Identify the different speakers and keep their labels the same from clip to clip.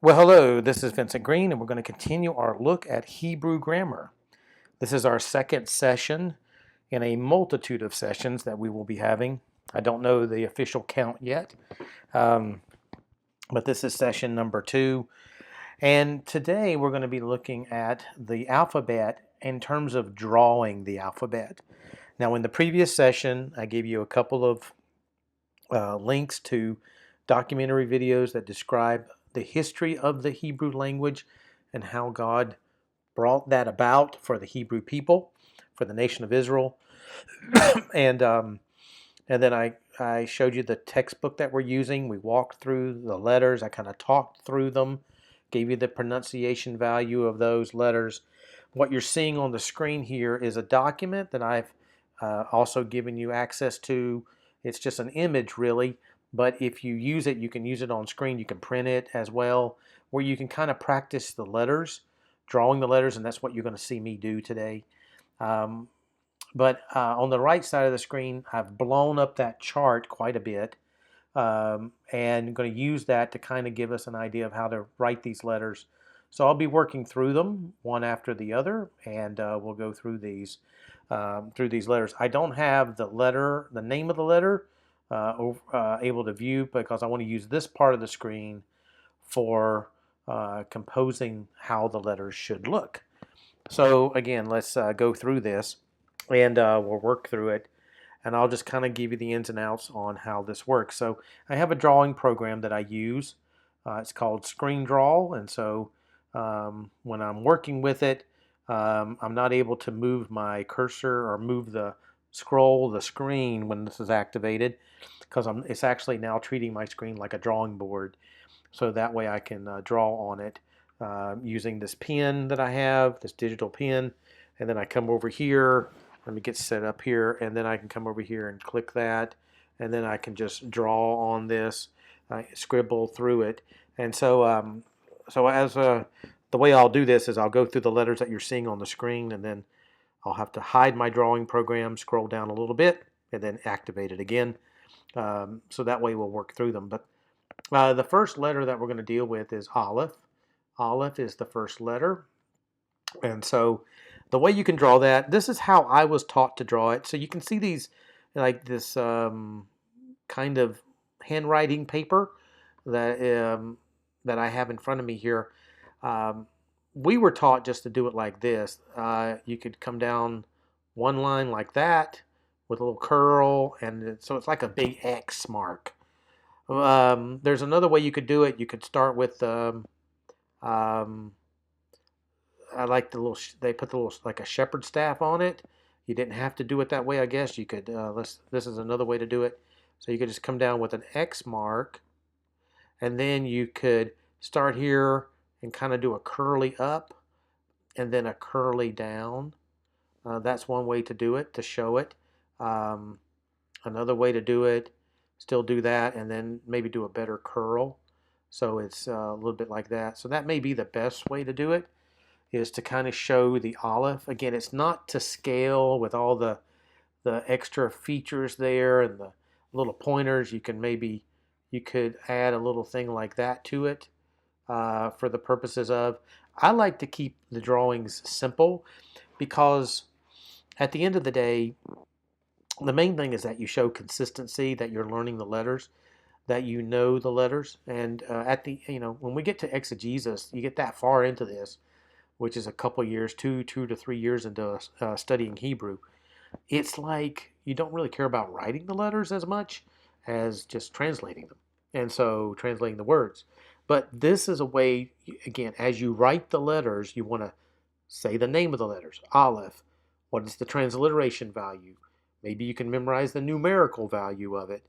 Speaker 1: Well, hello, this is Vincent Green, and we're going to continue our look at Hebrew grammar. This is our second session in a multitude of sessions that we will be having. I don't know the official count yet, um, but this is session number 2. And today we're going to be looking at the alphabet in terms of drawing the alphabet. Now, in the previous session, I gave you a couple of links to documentary videos that describe the history of the Hebrew language and how God brought that about for the Hebrew people, for the nation of Israel. and and then I showed you the textbook that we're using. We walked through the letters. I kind of talked through them, gave you the pronunciation value of those letters. What you're seeing on the screen here is a document that I've also given you access to. It's just an image, really, but if you use it, you can use it on screen. You can print it as well, where you can kind of practice the letters, drawing the letters, and that's what you're going to see me do today. Um, but on the right side of the screen, I've blown up that chart quite a bit, and I'm going to use that to kind of give us an idea of how to write these letters. So I'll be working through them one after the other, and we'll go through these letters. I don't have the name of the letter, able to view because I want to use this part of the screen for composing how the letters should look. So again, let's go through this, and we'll work through it, and I'll just kind of give you the ins and outs on how this works. So I have a drawing program that I use. It's called Screen Draw, and so when I'm working with it, I'm not able to move my cursor or move the screen when this is activated, because it's actually now treating my screen like a drawing board. So that way I can draw on it using this pen that I have, this digital pen, and then I come over here. Let me get set up here, and then I can come over here and click that, and then I can just draw on this, scribble through it. And so, the way I'll do this is I'll go through the letters that you're seeing on the screen, and then I'll have to hide my drawing program, scroll down a little bit, and then activate it again. So that way we'll work through them. But the first letter that we're going to deal with is Aleph. Aleph is the first letter. And so the way you can draw that, this is how I was taught to draw it. So you can see these, like this kind of handwriting paper that I have in front of me here. We were taught just to do it like this. You could come down one line like that with a little curl, and so it's like a big X mark. There's another way you could do it. You could start with I like the little. They put the little like a shepherd staff on it. You didn't have to do it that way, I guess. You could. This is another way to do it. So you could just come down with an X mark, and then you could start here and kind of do a curly up, and then a curly down. That's one way to do it, to show it. Another way to do it, still do that, and then maybe do a better curl. So it's a little bit like that. So that may be the best way to do it, is to kind of show the Aleph. Again, it's not to scale with all the extra features there and the little pointers. You could add a little thing like that to it for the purposes of. I like to keep the drawings simple because at the end of the day, the main thing is that you show consistency, that you're learning the letters, that you know the letters, and when we get to exegesis, you get that far into this, which is a couple years, two to 3 years into studying Hebrew. It's like you don't really care about writing the letters as much as just translating them, and so translating the words. But this is a way, again, as you write the letters, you want to say the name of the letters. Aleph. What is the transliteration value? Maybe you can memorize the numerical value of it.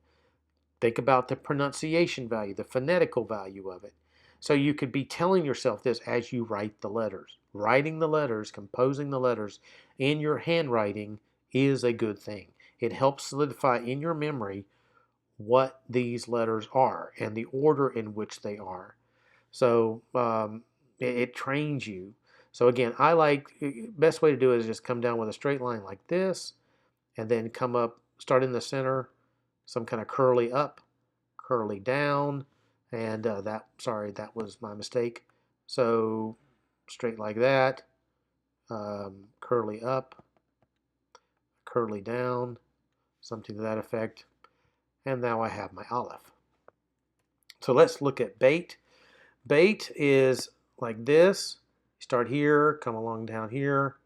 Speaker 1: Think about the pronunciation value, the phonetical value of it. So you could be telling yourself this as you write the letters. Writing the letters, composing the letters in your handwriting is a good thing. It helps solidify in your memory what these letters are and the order in which they are. So it trains you. So again, best way to do it is just come down with a straight line like this, and then come up, start in the center, some kind of curly up, curly down, And sorry, that was my mistake. So straight like that, curly up, curly down, something to that effect. And now I have my olive. So let's look at bait. Bait is like this. Start here, come along down here.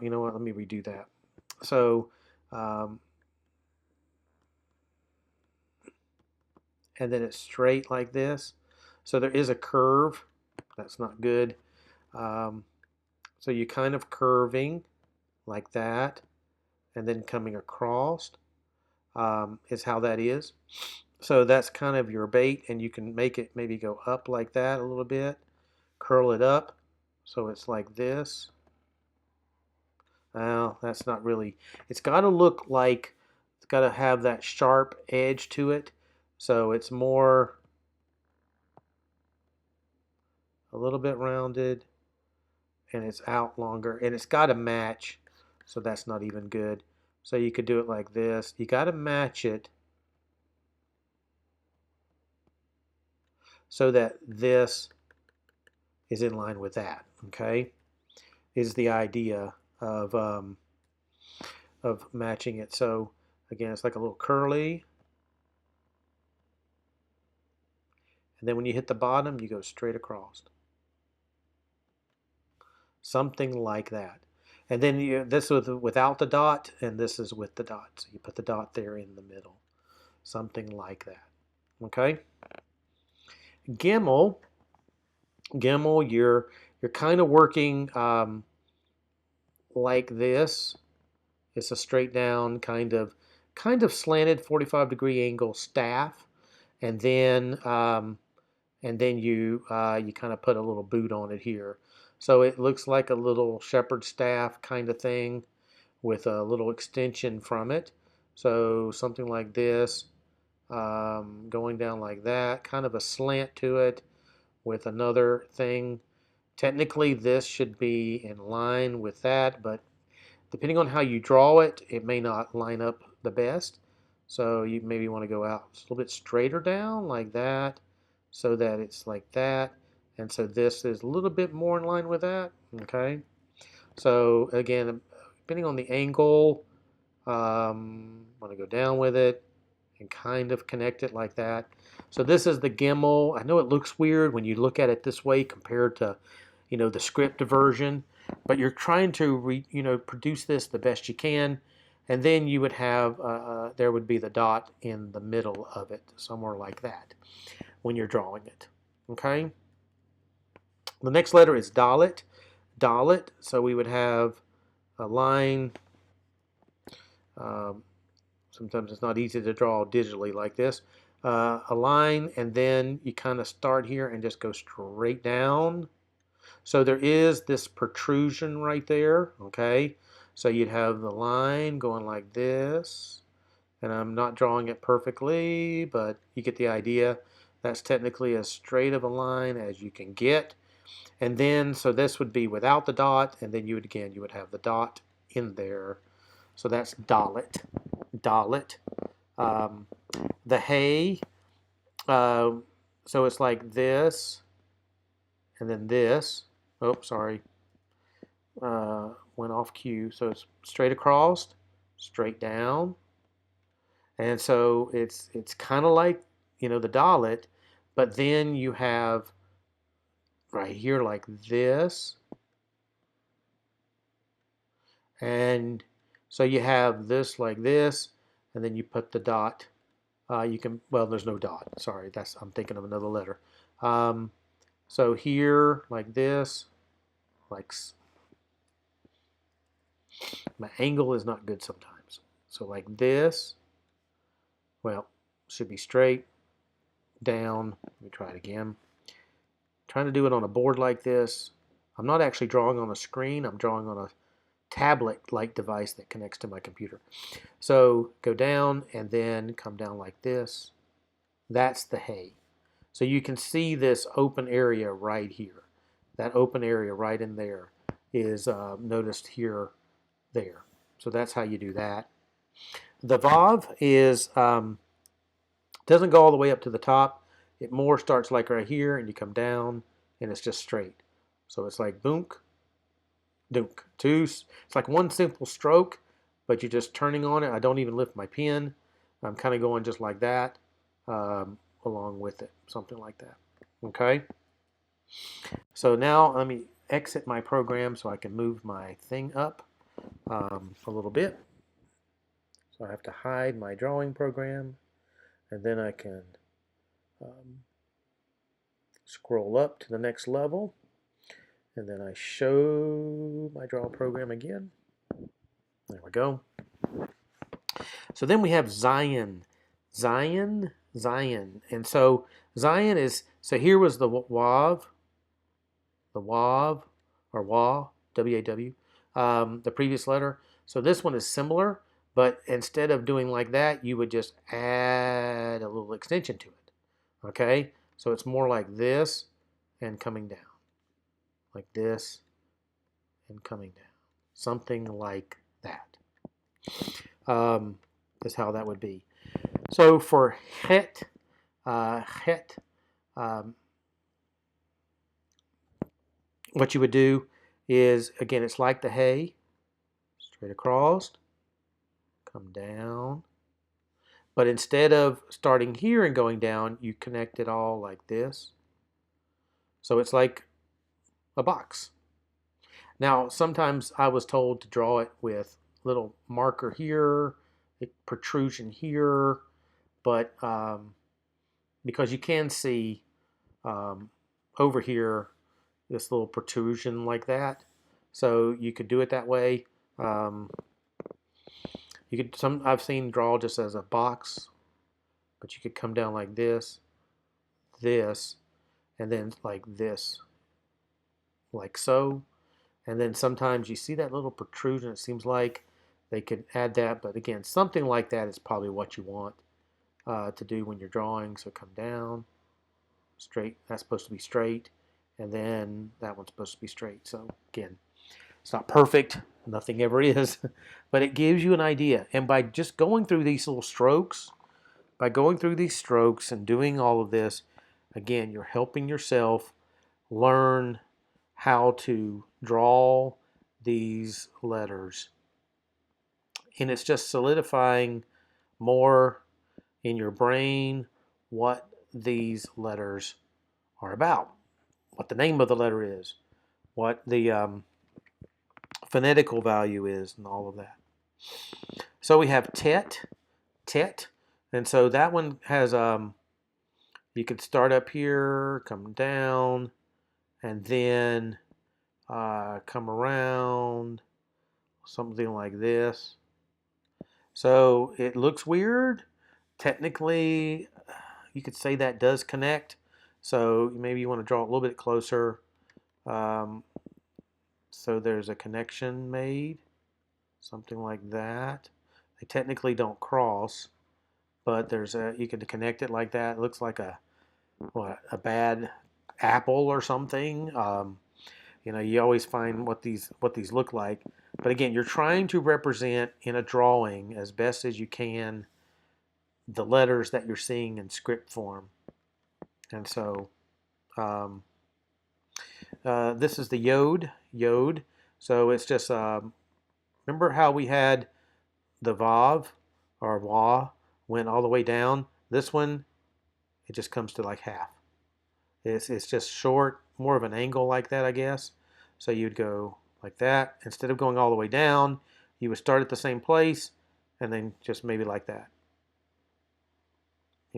Speaker 1: You know what? Let me redo that. So, um, and then it's straight like this. So there is a curve. That's not good. Um, so you kind of curving like that, and then coming across is how that is. So that's kind of your bait, and you can make it maybe go up like that a little bit, curl it up, so it's like this. Well, that's not really, it's got to look like, it's got to have that sharp edge to it, so it's more, a little bit rounded, and it's out longer, and it's got to match, so that's not even good. So you could do it like this. You got to match it so that this is in line with that, okay? Is the idea of matching it. So again, it's like a little curly. And then when you hit the bottom, you go straight across. Something like that. And then this is without the dot, and this is with the dot. So you put the dot there in the middle. Something like that. Okay? Gimel, you're kind of working like this. It's a straight down kind of slanted 45-degree angle staff, and then you kind of put a little boot on it here. So it looks like a little shepherd staff kind of thing with a little extension from it. So something like this, going down like that, kind of a slant to it with another thing. Technically, this should be in line with that, but depending on how you draw it, it may not line up the best. So you maybe want to go out a little bit straighter down like that, so that it's like that. And so this is a little bit more in line with that, okay? So again, depending on the angle, want to go down with it and kind of connect it like that. So this is the Gimel. I know it looks weird when you look at it this way compared to, the script version, but you're trying to produce this the best you can, and then you would have there would be the dot in the middle of it, somewhere like that, when you're drawing it. Okay. The next letter is Dalet. Dalet. So we would have a line. Sometimes it's not easy to draw digitally like this. A line, and then you kind of start here and just go straight down. So there is this protrusion right there, okay? So you'd have the line going like this, and I'm not drawing it perfectly, but you get the idea. That's technically as straight of a line as you can get. And then, so this would be without the dot, and then you would have the dot in there. So that's Dalet. Dalet. The hay, so it's like this, and then this. Oh, sorry. Went off cue. So it's straight across, straight down. And so it's kind of like, the Dalet, but then you have right here like this. And so you have this like this, and then you put the dot. There's no dot. Sorry, I'm thinking of another letter. So here, like this, like my angle is not good sometimes. So like this, should be straight down. Let me try it again. Trying to do it on a board like this. I'm not actually drawing on a screen. I'm drawing on a tablet-like device that connects to my computer. So go down and then come down like this. That's the hay. So you can see this open area right here. That open area right in there is noticed here, there. So that's how you do that. The Vav is doesn't go all the way up to the top. It more starts like right here, and you come down, and it's just straight. So it's like boonk, dunk. It's like one simple stroke, but you're just turning on it. I don't even lift my pen. I'm kind of going just like that, along with it, something like that. Okay. So now let me exit my program so I can move my thing up a little bit. So I have to hide my drawing program, and then I can um, scroll up to the next level, and then I show my draw program again. There we go. So then we have Zion. Zion. And so Zion is, so here was the WAV, or WA, W-A-W, the previous letter. So this one is similar, but instead of doing like that, you would just add a little extension to it. Okay? So it's more like this and coming down. Like this and coming down. Something like that. Is how that would be. So for het, what you would do is, again, it's like the hay, straight across, come down. But instead of starting here and going down, you connect it all like this. So it's like a box. Now, sometimes I was told to draw it with little marker here, protrusion here, but because you can see over here this little protrusion like that, so you could do it that way. You could I've seen draw just as a box, but you could come down like this, and then like this, like so. And then sometimes you see that little protrusion. It seems like they could add that, but again, something like that is probably what you want to do when you're drawing. So come down, straight. That's supposed to be straight, and then that one's supposed to be straight. So again, it's not perfect. Nothing ever is, but it gives you an idea. And by just going through these little strokes, and doing all of this, again, you're helping yourself learn how to draw these letters. And it's just solidifying more in your brain what these letters are about, what the name of the letter is, what the phonetical value is, and all of that. So we have tet, and so that one has, you could start up here, come down, and then come around, something like this. So it looks weird. Technically, you could say that does connect. So maybe you want to draw it a little bit closer. So there's a connection made, something like that. They technically don't cross, but you can connect it like that. It looks like a bad apple or something. You always find what these look like. But again, you're trying to represent in a drawing as best as you can the letters that you're seeing in script form. And so this is the yod. So it's just, remember how we had the vav or wa went all the way down? This one, it just comes to like half. It's just short, more of an angle like that, I guess. So you'd go like that. Instead of going all the way down, you would start at the same place and then just maybe like that.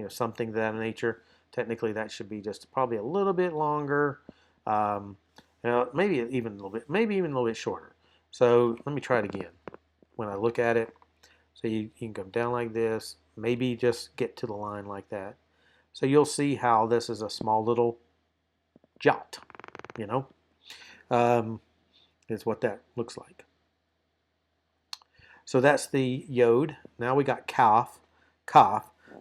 Speaker 1: Something of that nature. Technically, that should be just probably a little bit longer. Maybe even a little bit shorter. So let me try it again. When I look at it, so you can come down like this, maybe just get to the line like that. So you'll see how this is a small little jot, is what that looks like. So that's the yod. Now we got kaf.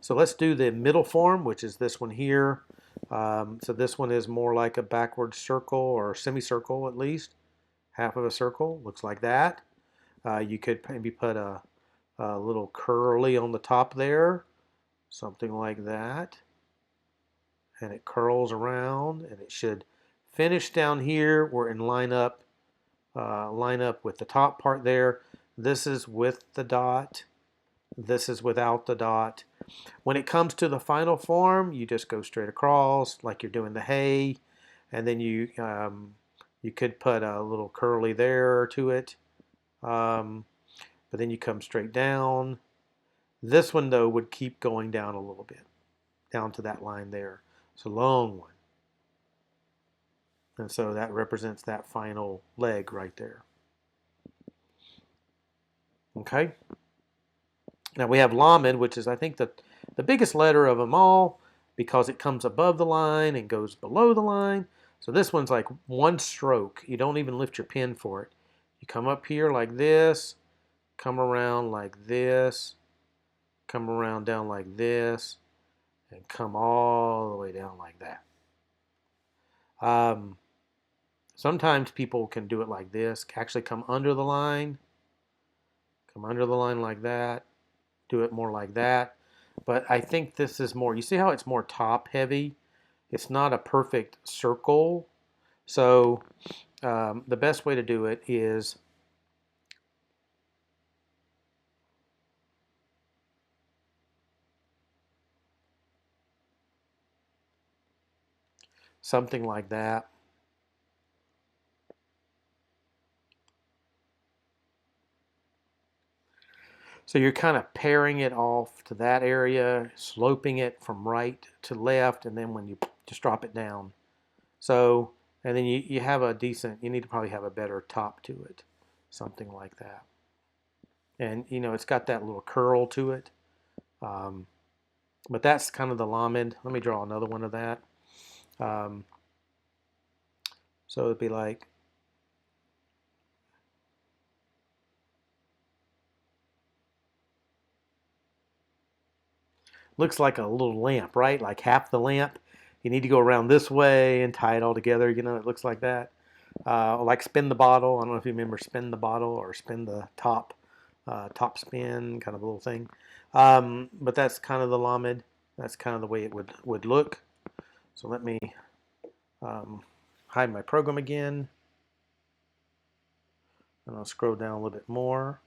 Speaker 1: So let's do the middle form, which is this one here. So this one is more like a backward circle or semicircle at least. Half of a circle, looks like that. You could maybe put a little curly on the top there, something like that. and it curls around, and it should finish down here where it line up with the top part there. This is with the dot. This is without the dot. When it comes to the final form, you just go straight across like you're doing the hay, and then you could put a little curly there to it, but then you come straight down. This one though would keep going down a little bit, down to that line there. It's a long one, and so that represents that final leg right there. Okay. Now we have lamed, which is I think the biggest letter of them all because it comes above the line and goes below the line. So this one's like one stroke. You don't even lift your pen for it. You come up here like this, come around like this, come around down like this, and come all the way down like that. Sometimes people can do it like this, actually come under the line like that, do it more like that. But I think this is more, you see how it's more top heavy? It's not a perfect circle. So the best way to do it is something like that. So you're kind of pairing it off to that area, sloping it from right to left, and then when you just drop it down. So, and then you have a decent, you need to probably have a better top to it, something like that. And you know, it's got that little curl to it. But that's kind of the lamed. Let me draw another one of that. So it'd be like, looks like a little lamp, right? Like half the lamp. You need to go around this way and tie it all together. You know, it looks like that. Like spin the bottle. I don't know if you remember spin the bottle or spin the top, top spin, kind of a little thing. But that's kind of the lamed. That's kind of the way it would look. So let me hide my program again. And I'll scroll down a little bit more.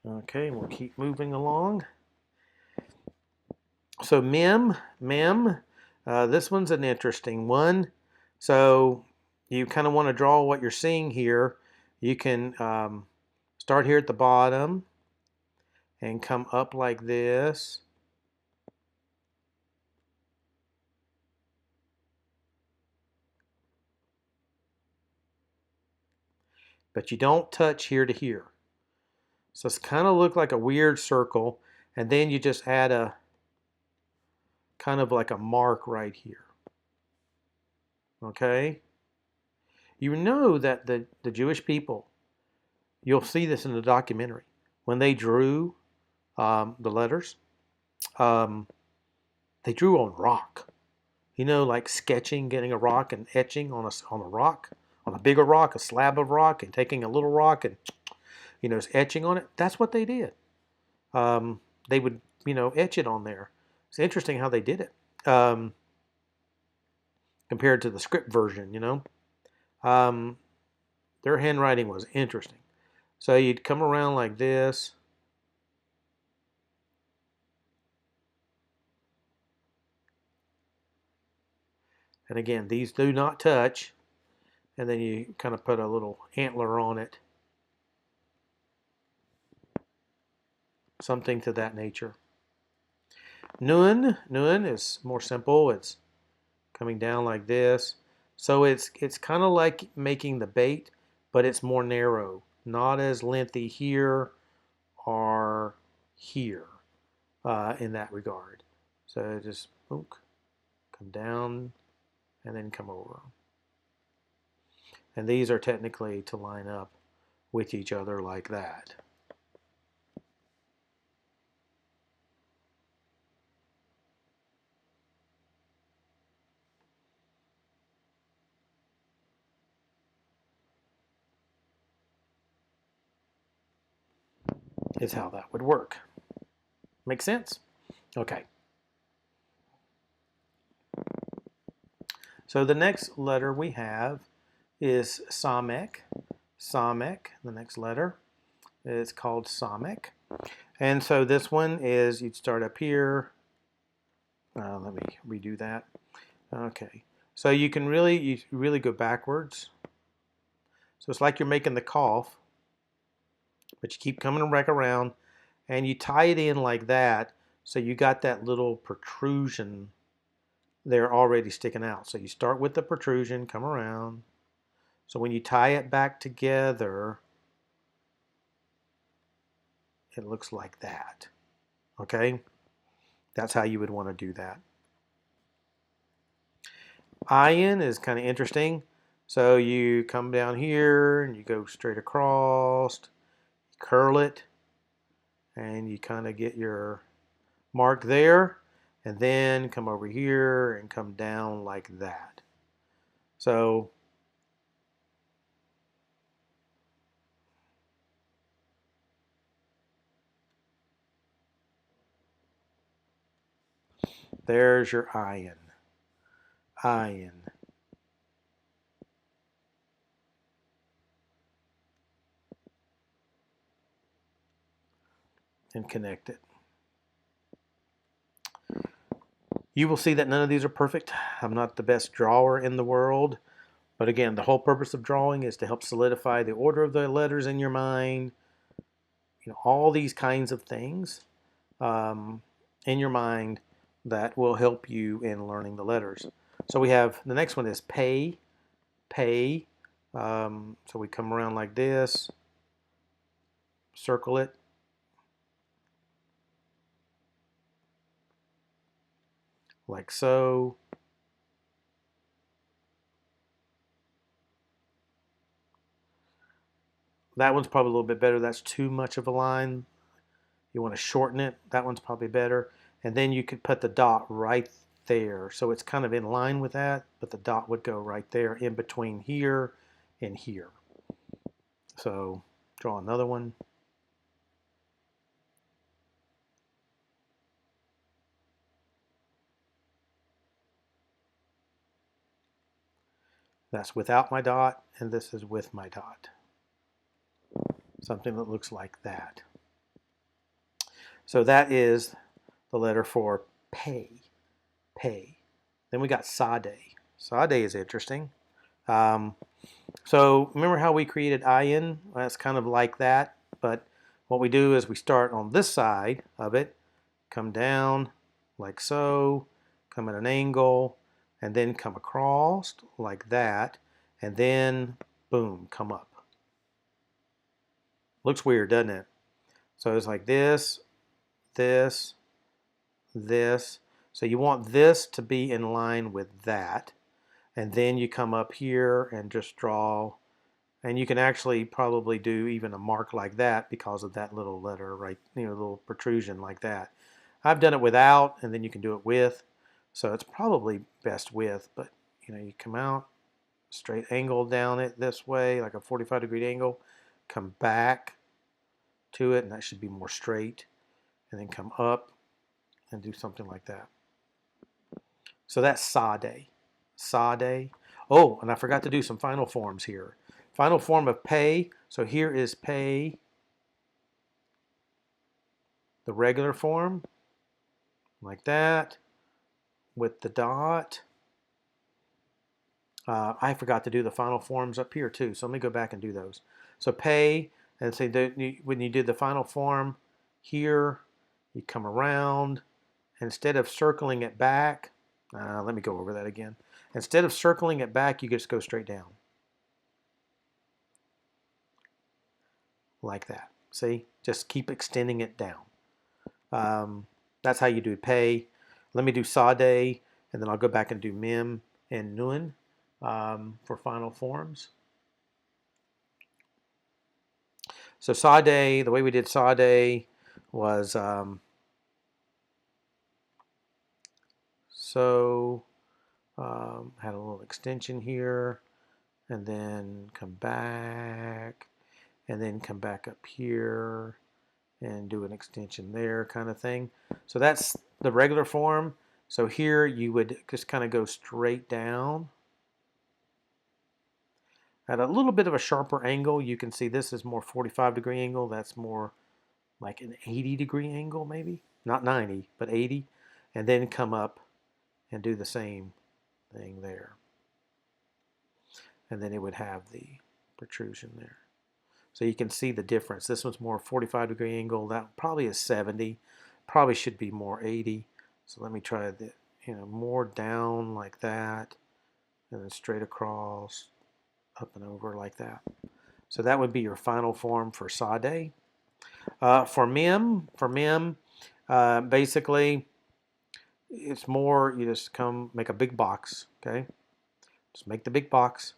Speaker 1: Okay, we'll keep moving along. So mem, this one's an interesting one. So you kind of want to draw what you're seeing here. You can start here at the bottom and come up like this. But you don't touch here to here. So it's kind of look like a weird circle. And then you just add a kind of like a mark right here. Okay? You know that the Jewish people, you'll see this in the documentary, when they drew the letters, they drew on rock. You know, like sketching, getting a rock and etching on a rock, on a bigger rock, a slab of rock, and taking a little rock and etching on it. That's what they did. They would etch it on there. It's interesting how they did it compared to the script version. Their handwriting was interesting. So you'd come around like this. And again, these do not touch. And then you kind of put a little antler on it. Something to that nature. Nun is more simple. It's coming down like this. So it's kind of like making the bait, but it's more narrow. Not as lengthy here or here in that regard. So just come down and then come over. And these are technically to line up with each other like that. is how that would work. Make sense? Okay. So the next letter we have is Samek. Samek, the next letter, is called Samek. And so this one is, you'd start up here. Let me redo that. Okay. So you really go backwards. So it's like you're making the cough, but you keep coming back around, and you tie it in like that, so you got that little protrusion there already sticking out. So you start with the protrusion, come around. So when you tie it back together, it looks like that. Okay? That's how you would want to do that. Iron is kind of interesting. So you come down here and you go straight across, curl it, and you kind of get your mark there, and then come over here and come down like that. So there's your iron. Iron. And connect it. You will see that none of these are perfect. I'm not the best drawer in the world. But again, the whole purpose of drawing is to help solidify the order of the letters in your mind. You know, all these kinds of things in your mind that will help you in learning the letters. So we have, the next one is pay, pay. So we come around like this, circle it, like so. That one's probably a little bit better. That's too much of a line. You want to shorten it. That one's probably better. And then you could put the dot right there. So it's kind of in line with that, but the dot would go right there in between here and here. So draw another one. That's without my dot, and this is with my dot. Something that looks like that. So that is the letter for pay, pay. Then we got sade. Sade is interesting. So remember how we created in? Well, that's kind of like that, but what we do is we start on this side of it, come down like so, come at an angle, and then come across like that, and then boom, come up. Looks weird, doesn't it? So it's like this, this, this. So you want this to be in line with that, and then you come up here and just draw. And you can actually probably do even a mark like that because of that little letter, right? You know, little protrusion like that. I've done it without, and then you can do it with. So it's probably best with, but you know, you come out, straight angle down it this way, like a 45-degree angle, come back to it, and that should be more straight, and then come up and do something like that. So that's sade. Sade. Oh, and I forgot to do some final forms here. Final form of pay. So here is pay, the regular form, like that, with the dot. I forgot to do the final forms up here too, so let me go back and do those. So pay, and say that when you did the final form here, you come around, and instead of circling it back, let me go over that again. Instead of circling it back, you just go straight down. Like that. See? Just keep extending it down. That's how you do pay. Let me do sade, and then I'll go back and do mem and nun for final forms. So sade, the way we did sade was had a little extension here, and then come back, and then come back up here, and do an extension there kind of thing. So that's the regular form. So here you would just kind of go straight down at a little bit of a sharper angle. You can see this is more 45-degree angle. That's more like an 80-degree angle maybe. Not 90, but 80. And then come up and do the same thing there. And then it would have the protrusion there. So you can see the difference. This one's more 45-degree angle. That probably is 70. Probably should be more 80. So let me try the, more down like that, and then straight across, up and over like that. So that would be your final form for Sade. For Mim, basically, it's more, you just make a big box, okay? Just make the big box.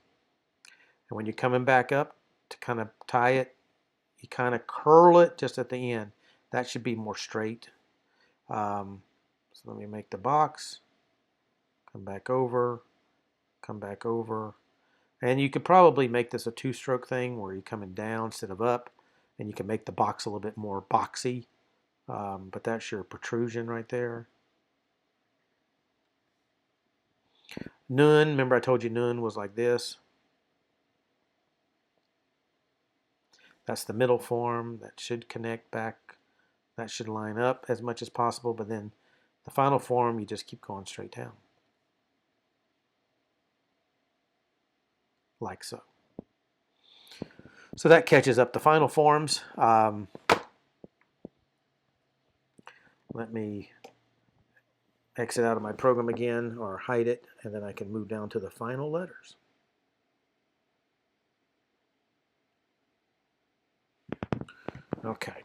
Speaker 1: And when you're coming back up to kind of tie it, you kind of curl it just at the end. That should be more straight. So let me make the box, come back over, and you could probably make this a two-stroke thing where you're coming down instead of up, and you can make the box a little bit more boxy, but that's your protrusion right there. Nun, remember I told you Nun was like this. That's the middle form. That should connect back. That should line up as much as possible, but then the final form, you just keep going straight down. Like so. So that catches up the final forms. Let me exit out of my program again or hide it, and then I can move down to the final letters. Okay.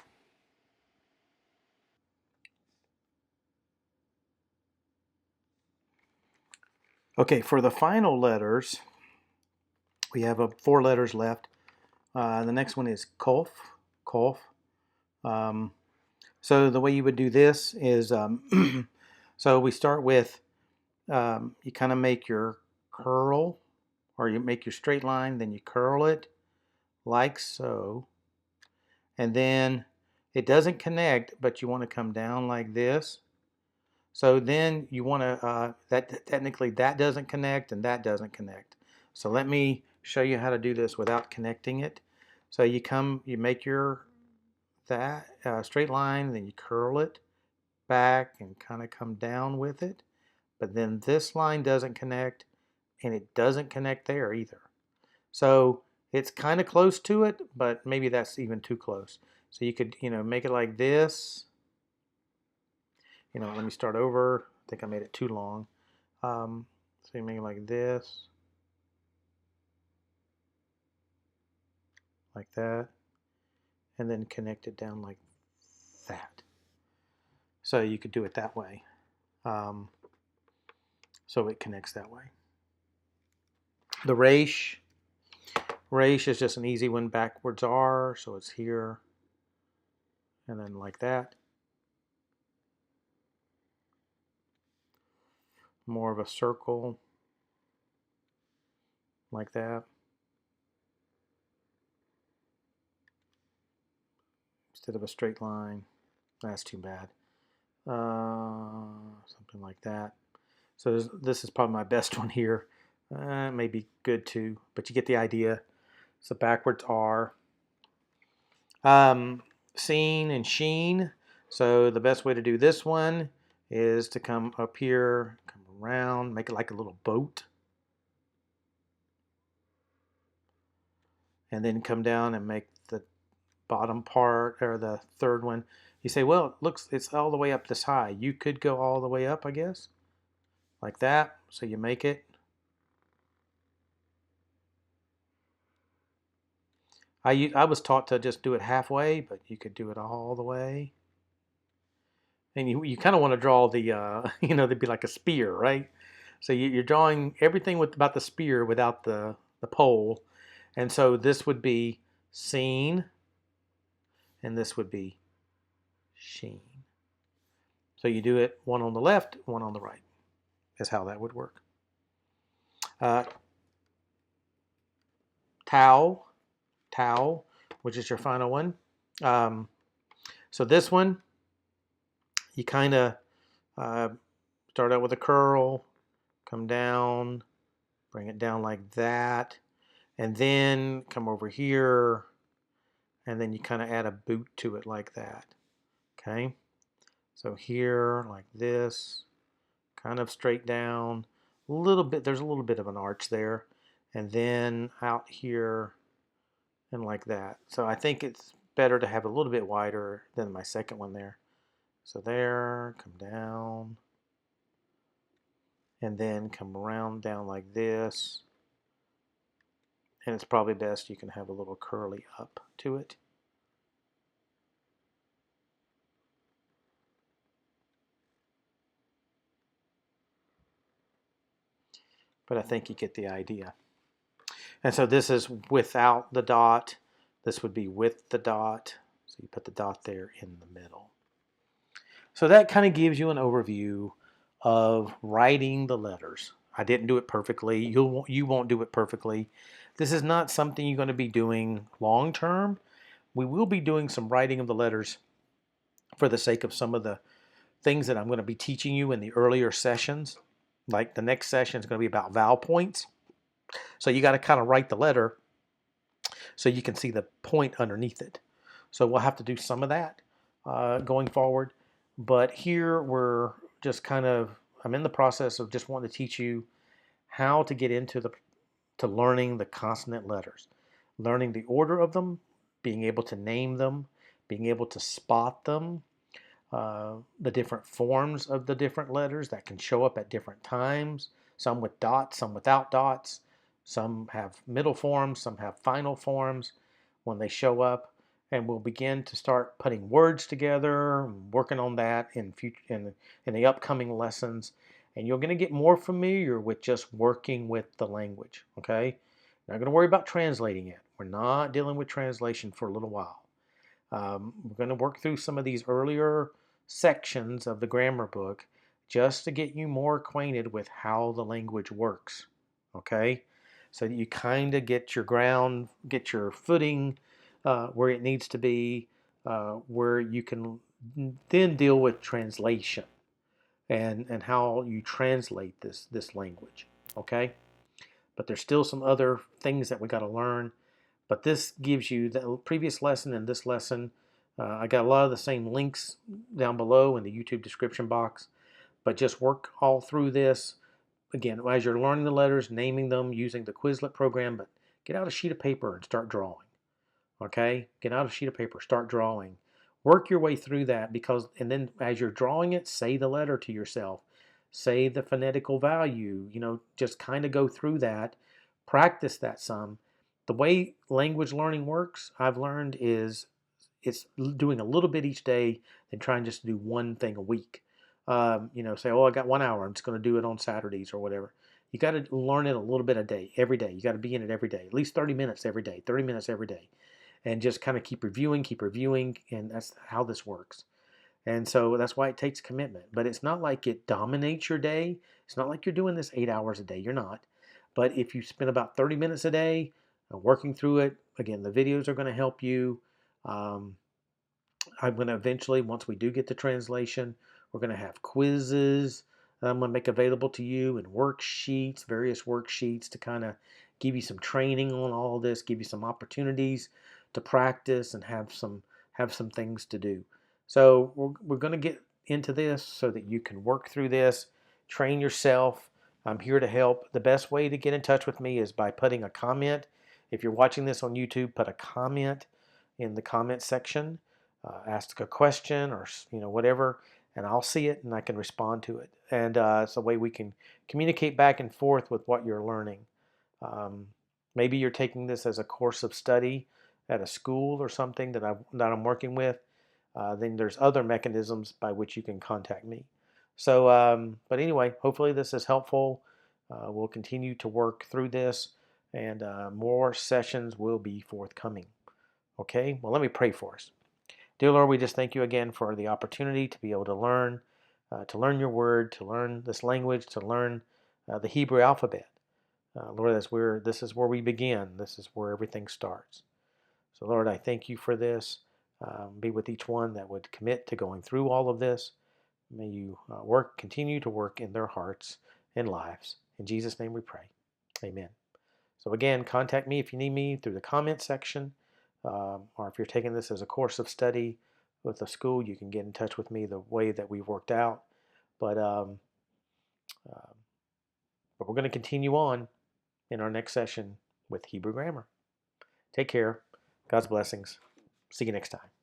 Speaker 1: Okay, for the final letters, we have 4 letters left. The next one is Kof. Kof. So the way you would do this is, so we start with, you kind of make your curl, or you make your straight line, then you curl it like so. And then it doesn't connect, but you want to come down like this. So then you want to, technically that doesn't connect and that doesn't connect. So let me show you how to do this without connecting it. So you make your straight line, then you curl it back and kind of come down with it. But then this line doesn't connect, and it doesn't connect there either. So it's kind of close to it, but maybe that's even too close. So you could, make it like this. Let me start over. I think I made it too long. So you make it like this, like that, and then connect it down like that. So you could do it that way. So it connects that way. The Resh is just an easy one, backwards R, so it's here, and then like that. More of a circle, like that. Instead of a straight line. That's too bad. Something like that. So this is probably my best one here. It may be good too, but you get the idea. So backwards R. Seen and Sheen. So the best way to do this one is to come up here, come around, make it like a little boat. And then come down and make the bottom part, or the third one. You say, well, it's all the way up this high. You could go all the way up, I guess, like that. So you make it. I was taught to just do it halfway, but you could do it all the way. And you kind of want to draw the, there'd be like a spear, right? So you're drawing everything about the spear without the pole. And so this would be seen, and this would be sheen. So you do it one on the left, one on the right. Is how that would work. Tau, which is your final one. So this one, you kind of start out with a curl, come down, bring it down like that, and then come over here, and then you kind of add a boot to it like that. Okay, so here like this, kind of straight down, a little bit, there's a little bit of an arch there, and then out here and like that. So I think it's better to have a little bit wider than my second one there. So there, come down, and then come around down like this. And it's probably best you can have a little curly up to it. But I think you get the idea. And so this is without the dot. This would be with the dot. So you put the dot there in the middle. So that kind of gives you an overview of writing the letters. I didn't do it perfectly. You won't do it perfectly. This is not something you're going to be doing long term. We will be doing some writing of the letters for the sake of some of the things that I'm going to be teaching you in the earlier sessions. Like the next session is going to be about vowel points. So you got to kind of write the letter so you can see the point underneath it. So we'll have to do some of that going forward. But here we're just kind of, I'm in the process of just wanting to teach you how to get into to learning the consonant letters, learning the order of them, being able to name them, being able to spot them, the different forms of the different letters that can show up at different times, some with dots, some without dots, some have middle forms, some have final forms when they show up. And we'll begin to start putting words together, working on that in the upcoming lessons. And you're going to get more familiar with just working with the language, okay? You're not going to worry about translating it. We're not dealing with translation for a little while. We're going to work through some of these earlier sections of the grammar book just to get you more acquainted with how the language works, okay? So that you kind of get your ground, get your footing where it needs to be, where you can then deal with translation and how you translate this language, okay? But there's still some other things that we got to learn. But this gives you the previous lesson and this lesson. I got a lot of the same links down below in the YouTube description box. But just work all through this. Again, as you're learning the letters, naming them, using the Quizlet program, but get out a sheet of paper and start drawing. Okay? Get out a sheet of paper, start drawing. Work your way through that and then as you're drawing it, say the letter to yourself. Say the phonetical value, just kind of go through that. Practice that some. The way language learning works, I've learned is it's doing a little bit each day than trying just to do one thing a week. Say, I got 1 hour. I'm just going to do it on Saturdays or whatever. You got to learn it a little bit a day, every day. You got to be in it every day, at least 30 minutes every day, 30 minutes every day. And just kind of keep reviewing, and that's how this works. And so that's why it takes commitment. But it's not like it dominates your day. It's not like you're doing this 8 hours a day. You're not. But if you spend about 30 minutes a day working through it, again, the videos are going to help you. I'm going to eventually, once we do get the translation, we're going to have quizzes that I'm going to make available to you and worksheets, various worksheets to kind of give you some training on all of this, give you some opportunities to practice and have some things to do. So we're going to get into this so that you can work through this, train yourself. I'm here to help. The best way to get in touch with me is by putting a comment. If you're watching this on YouTube, put a comment in the comment section. Ask a question or whatever, and I'll see it and I can respond to it. And it's a way we can communicate back and forth with what you're learning. Maybe you're taking this as a course of study at a school or something that I'm working with. Then there's other mechanisms by which you can contact me. So, but anyway, hopefully this is helpful. We'll continue to work through this, and more sessions will be forthcoming. Okay, well, let me pray for us. Dear Lord, we just thank you again for the opportunity to be able to learn your word, to learn this language, to learn the Hebrew alphabet. Lord, this is where we begin. This is where everything starts. So Lord, I thank you for this. be with each one that would commit to going through all of this. May you continue to work in their hearts and lives. In Jesus' name we pray. Amen. So again, contact me if you need me through the comment section, or if you're taking this as a course of study with the school, you can get in touch with me the way that we've worked out. But um, uh, but we're going to continue on in our next session with Hebrew grammar. Take care. God's blessings. See you next time.